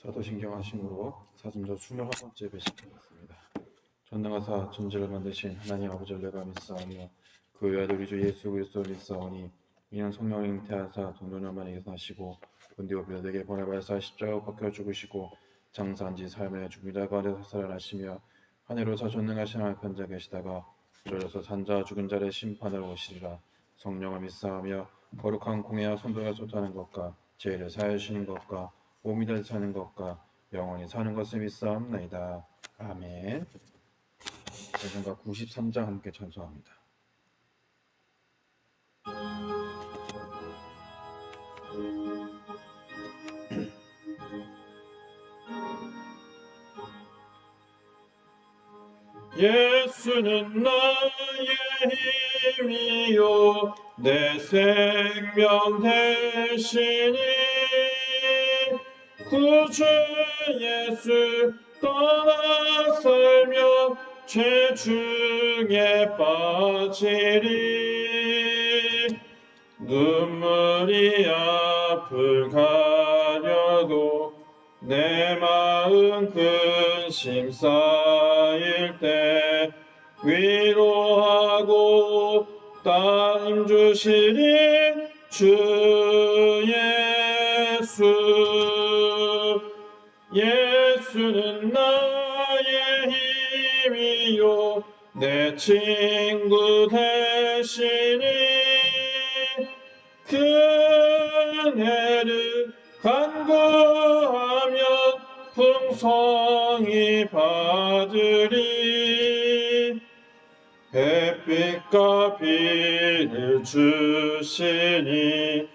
사도신경하심으로 사진조 21번째 배식하겠습니다. 전능하사 천지를 만드신 하나님 아버지를 내가 믿사오며 그 외아들 우리 주 예수 그리스도를 믿사오니 이는 성령을 잉태하사 동정녀만에게서 나시고 본디오 빌라에게 보내발사 십자가 박혀 죽으시고 장사한 지 삶의 죽은 자 가운데서 살아나시며 하늘로서 전능하신 하나님 편자 계시다가 저려서 산자 죽은 자를 심판하러 오시리라. 성령을 믿사오며 거룩한 공예와 손도가 쏟아는 것과 죄를 사하시는 것과 몸이 잘 사는 것과 영원히 사는 것을 믿사옵나이다. 아멘. 예전과 93장 함께 찬송합니다. 예수는 나의 힘이요 내 생명 되시니 구주 예수 떠나 살며 죄 중에 빠지리 눈물이 앞을 가려도 내 마음 근심 쌓일 때 위로하고 따님 주시리 주 예수. 예수는 나의 힘이요 내 친구 되시니 그네를 간구하면 풍성히 받으리 햇빛과 비를 주시니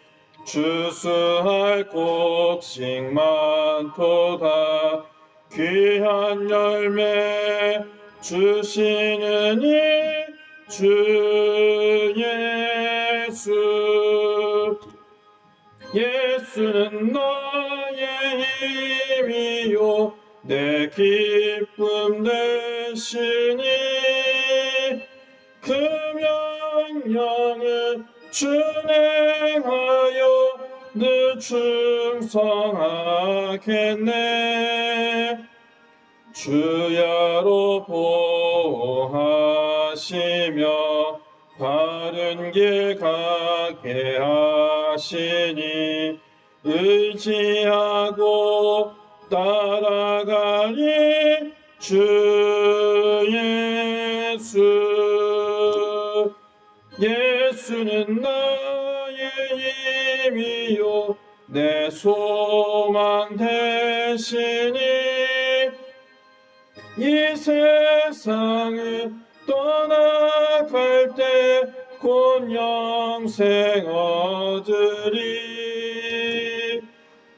주수할 곡식 많도다 귀한 열매 주시는 이 주 예수. 예수는 나의 힘이요 내 기쁨 되시니 그 명령을 준행하여 늘 충성하겠네. 주야로 보호하시며 바른 길 가게 하시니 의지하고 따라가리 주 예수. 예수는 나의 힘이요 내 소망 되시니 이 세상을 떠나갈 때 곧 영생 얻으리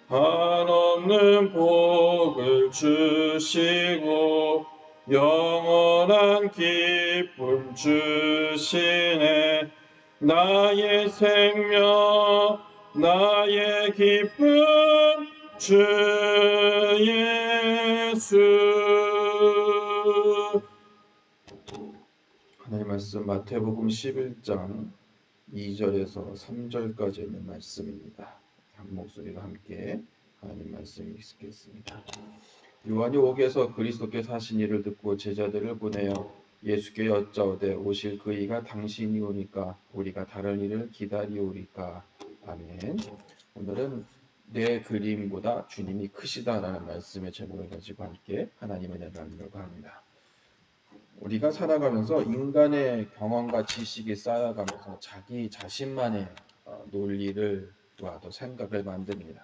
한없는 복을 주시고 영원한 기쁨 주시네. 나의 생명 나의 기쁨 주 예수. 하나님 말씀 마태복음 11장 2절에서 3절까지 있는 말씀입니다. 한 목소리로 함께 하나님 말씀 읽겠습니다. 요한이 옥에서 그리스도께서 하신 일을 듣고 제자들을 보내어 예수께 여짜오되 오실 그 이가 당신이 오니까 우리가 다른 일을 기다리오리까. 아멘. 오늘은 내 그림보다 주님이 크시다라는 말씀의 제목을 가지고 함께 하나님의 은혜를 나누려고 합니다. 우리가 살아가면서 인간의 경험과 지식이 쌓여가면서 자기 자신만의 논리를 또 생각을 만듭니다.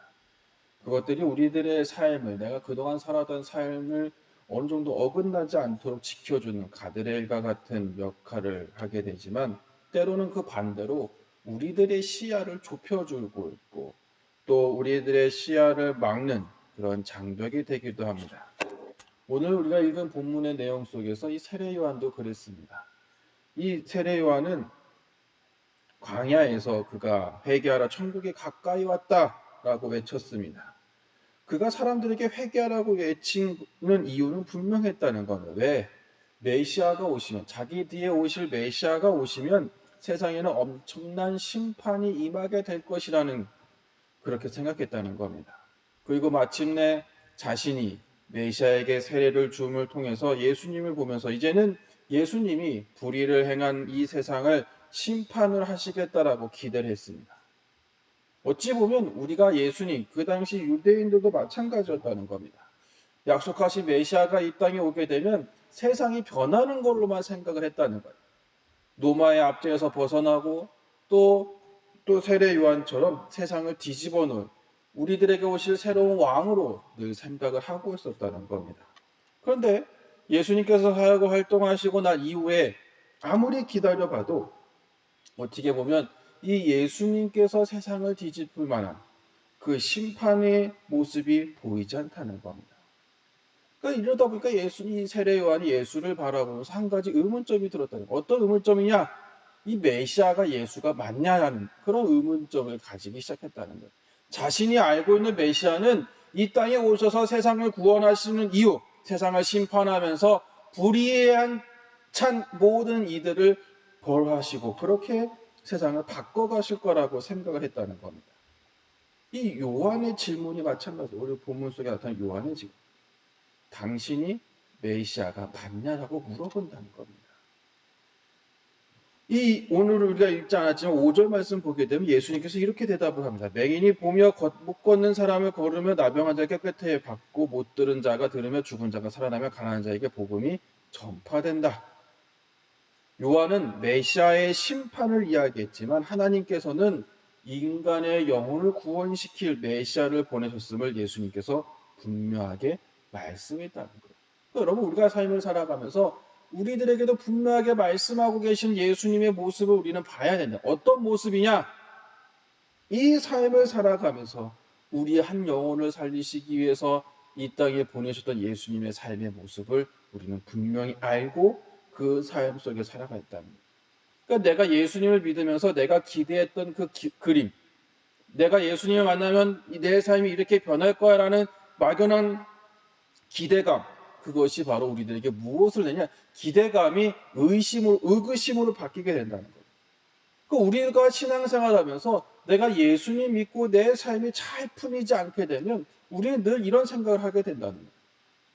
그것들이 우리들의 삶을, 내가 그동안 살아던 삶을 어느 정도 어긋나지 않도록 지켜주는 가드레일과 같은 역할을 하게 되지만 때로는 그 반대로 우리들의 시야를 좁혀주고 있고 또 우리들의 시야를 막는 그런 장벽이 되기도 합니다. 오늘 우리가 읽은 본문의 내용 속에서 이 세례 요한도 그랬습니다. 이 세례 요한은 광야에서 그가 회개하라 천국이 가까이 왔다라고 외쳤습니다. 그가 사람들에게 회개하라고 외치는 이유는 분명했다는 겁니다. 왜? 메시아가 오시면, 자기 뒤에 오실 메시아가 오시면 세상에는 엄청난 심판이 임하게 될 것이라는 그렇게 생각했다는 겁니다. 그리고 마침내 자신이 메시아에게 세례를 줌을 통해서 예수님을 보면서 이제는 예수님이 불의를 행한 이 세상을 심판을 하시겠다라고 기대를 했습니다. 어찌 보면 우리가 예수님, 그 당시 유대인들도 마찬가지였다는 겁니다. 약속하신 메시아가 이 땅에 오게 되면 세상이 변하는 걸로만 생각을 했다는 거예요. 노마의 압제에서 벗어나고 또 세례 요한처럼 세상을 뒤집어 놓을 우리들에게 오실 새로운 왕으로 늘 생각을 하고 있었다는 겁니다. 그런데 예수님께서 사역을 활동하시고 난 이후에 아무리 기다려봐도 어떻게 보면 이 예수님께서 세상을 뒤집을 만한 그 심판의 모습이 보이지 않다는 겁니다. 그러니까 이러다 보니까 이 세례 요한이 예수를 바라보면서 한 가지 의문점이 들었다는 거예요. 어떤 의문점이냐? 이 메시아가 예수가 맞냐는 그런 의문점을 가지기 시작했다는 거예요. 자신이 알고 있는 메시아는 이 땅에 오셔서 세상을 구원하시는 이유, 세상을 심판하면서 불의한 찬 모든 이들을 벌하시고 그렇게 세상을 바꿔가실 거라고 생각을 했다는 겁니다. 이 요한의 질문이 마찬가지로 우리 본문 속에 나타난 요한의 질문. 당신이 메시아가 맞냐라고 물어본다는 겁니다. 오늘 우리가 읽지 않았지만 5절 말씀 보게 되면 예수님께서 이렇게 대답을 합니다. 맹인이 보며 못 걷는 사람을 걸으며 나병한 자에게 꾀태에 받고 못 들은 자가 들으며 죽은 자가 살아나며 가난한 자에게 복음이 전파된다. 요한은 메시아의 심판을 이야기했지만 하나님께서는 인간의 영혼을 구원시킬 메시아를 보내셨음을 예수님께서 분명하게 말씀했다는 거예요. 여러분 우리가 삶을 살아가면서 우리들에게도 분명하게 말씀하고 계신 예수님의 모습을 우리는 봐야 된다. 어떤 모습이냐? 이 삶을 살아가면서 우리의 한 영혼을 살리시기 위해서 이 땅에 보내셨던 예수님의 삶의 모습을 우리는 분명히 알고 그 삶 속에 살아가 있다는 거예요. 그러니까 내가 예수님을 믿으면서 내가 기대했던 그 그림, 내가 예수님을 만나면 내 삶이 이렇게 변할 거야라는 막연한 기대감, 그것이 바로 우리들에게 무엇을 내냐? 기대감이 의구심으로 바뀌게 된다는 거예요. 우리가 신앙생활하면서 내가 예수님 믿고 내 삶이 잘 풀리지 않게 되면 우리는 늘 이런 생각을 하게 된다는 거예요.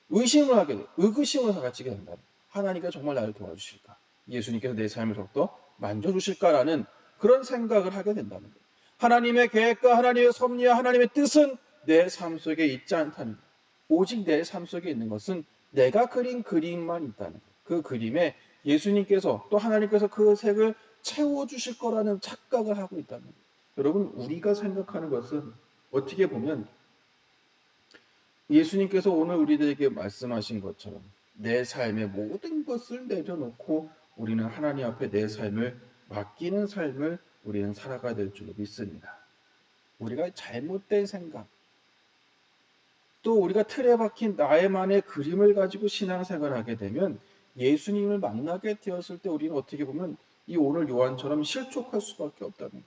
의심을 하게 돼. 의구심을 가지게 된다. 하나님께서 정말 나를 도와주실까? 예수님께서 내 삶을 더욱더 만져주실까라는 그런 생각을 하게 된다는 거예요. 하나님의 계획과 하나님의 섭리와 하나님의 뜻은 내 삶 속에 있지 않다는 거예요. 오직 내 삶 속에 있는 것은 내가 그린 그림만 있다는 거예요. 그 그림에 예수님께서 또 하나님께서 그 색을 채워주실 거라는 착각을 하고 있다는 거예요. 여러분 우리가 생각하는 것은 어떻게 보면 예수님께서 오늘 우리들에게 말씀하신 것처럼 내 삶의 모든 것을 내려놓고 우리는 하나님 앞에 내 삶을 맡기는 삶을 우리는 살아가야 될 줄로 믿습니다. 우리가 잘못된 생각, 또 우리가 틀에 박힌 나의만의 그림을 가지고 신앙생활을 하게 되면 예수님을 만나게 되었을 때 우리는 어떻게 보면 이 오늘 요한처럼 실족할 수밖에 없다는 거예요.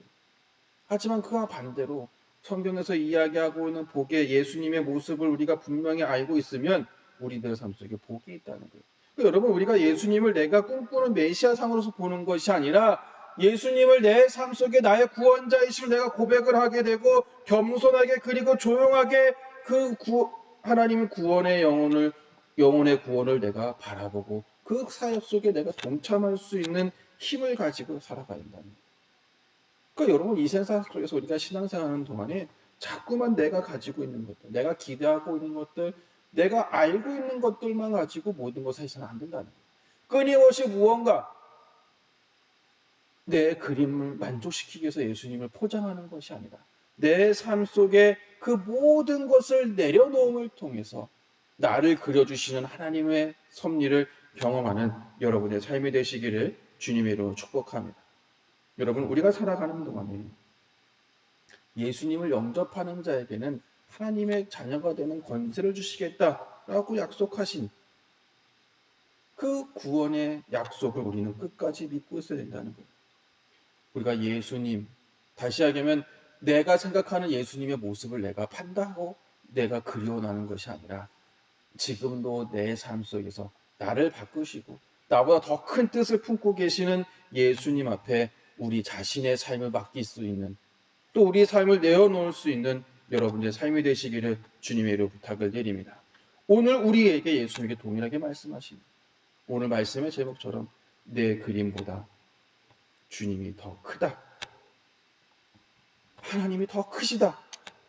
하지만 그와 반대로 성경에서 이야기하고 있는 복의 예수님의 모습을 우리가 분명히 알고 있으면 우리들 삶 속에 복이 있다는 거예요. 그러니까 여러분 우리가 예수님을 내가 꿈꾸는 메시아상으로서 보는 것이 아니라 예수님을 내 삶 속에 나의 구원자이심을 내가 고백을 하게 되고 겸손하게 그리고 조용하게 하나님의 영혼의 구원을 내가 바라보고 그 사역 속에 내가 동참할 수 있는 힘을 가지고 살아가야 된다는 거예요. 그러니까 여러분 이 세상 속에서 우리가 신앙생활하는 동안에 자꾸만 내가 가지고 있는 것들, 내가 기대하고 있는 것들, 내가 알고 있는 것들만 가지고 모든 것을 해서는 안 된다는 거예요. 끊임없이 무언가 내 그림을 만족시키기 위해서 예수님을 포장하는 것이 아니라 내 삶 속에 그 모든 것을 내려놓음을 통해서 나를 그려주시는 하나님의 섭리를 경험하는 여러분의 삶이 되시기를 주님의 이름으로 축복합니다. 여러분 우리가 살아가는 동안에 예수님을 영접하는 자에게는 하나님의 자녀가 되는 권세를 주시겠다라고 약속하신 그 구원의 약속을 우리는 끝까지 믿고 있어야 된다는 거예요. 우리가 예수님, 다시 하면 내가 생각하는 예수님의 모습을 내가 판단하고 내가 그리워나는 것이 아니라 지금도 내 삶 속에서 나를 바꾸시고 나보다 더 큰 뜻을 품고 계시는 예수님 앞에 우리 자신의 삶을 맡길 수 있는 또 우리 삶을 내어놓을 수 있는 여러분들의 삶이 되시기를 주님의 이름으로 부탁을 드립니다. 오늘 우리에게 예수님께 동일하게 말씀하십니다. 오늘 말씀의 제목처럼 내 그림보다 주님이 더 크다. 하나님이 더 크시다.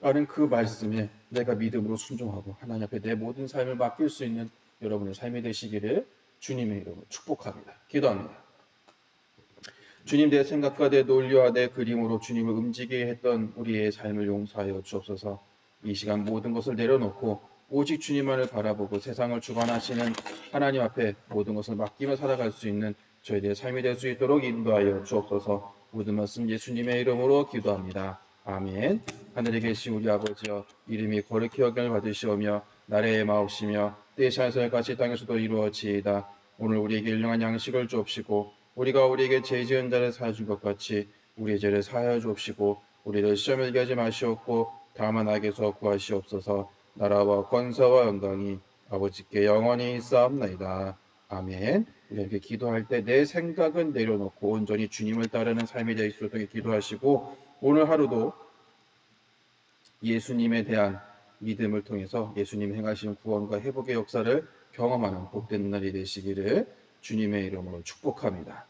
라는 그 말씀에 내가 믿음으로 순종하고 하나님 앞에 내 모든 삶을 맡길 수 있는 여러분의 삶이 되시기를 주님의 이름으로 축복합니다. 기도합니다. 주님, 내 생각과 내 논리와 내 그림으로 주님을 움직이게 했던 우리의 삶을 용서하여 주옵소서. 이 시간 모든 것을 내려놓고 오직 주님만을 바라보고 세상을 주관하시는 하나님 앞에 모든 것을 맡기며 살아갈 수 있는 저희들의 삶이 될 수 있도록 인도하여 주옵소서. 모든 말씀 예수님의 이름으로 기도합니다. 아멘. 하늘에 계신 우리 아버지여, 이름이 거룩히 여김을 받으시오며 나라의 마옵시며 뜻이 하늘에서 같이 땅에서도 이루어지이다. 오늘 우리에게 일용할 양식을 주옵시고 우리가 우리에게 죄 지은 자를 사하여 준 것 같이 우리의 죄를 사하여 주옵시고 우리를 시험에 들게 하지 마시옵고 다만 악에서 구하시옵소서. 나라와 권세와 영광이 아버지께 영원히 있사옵나이다. 아멘. 우리 이렇게 기도할 때 내 생각은 내려놓고 온전히 주님을 따르는 삶이 될 수 있도록 기도하시고 오늘 하루도 예수님에 대한 믿음을 통해서 예수님 행하신 구원과 회복의 역사를 경험하는 복된 날이 되시기를 주님의 이름으로 축복합니다.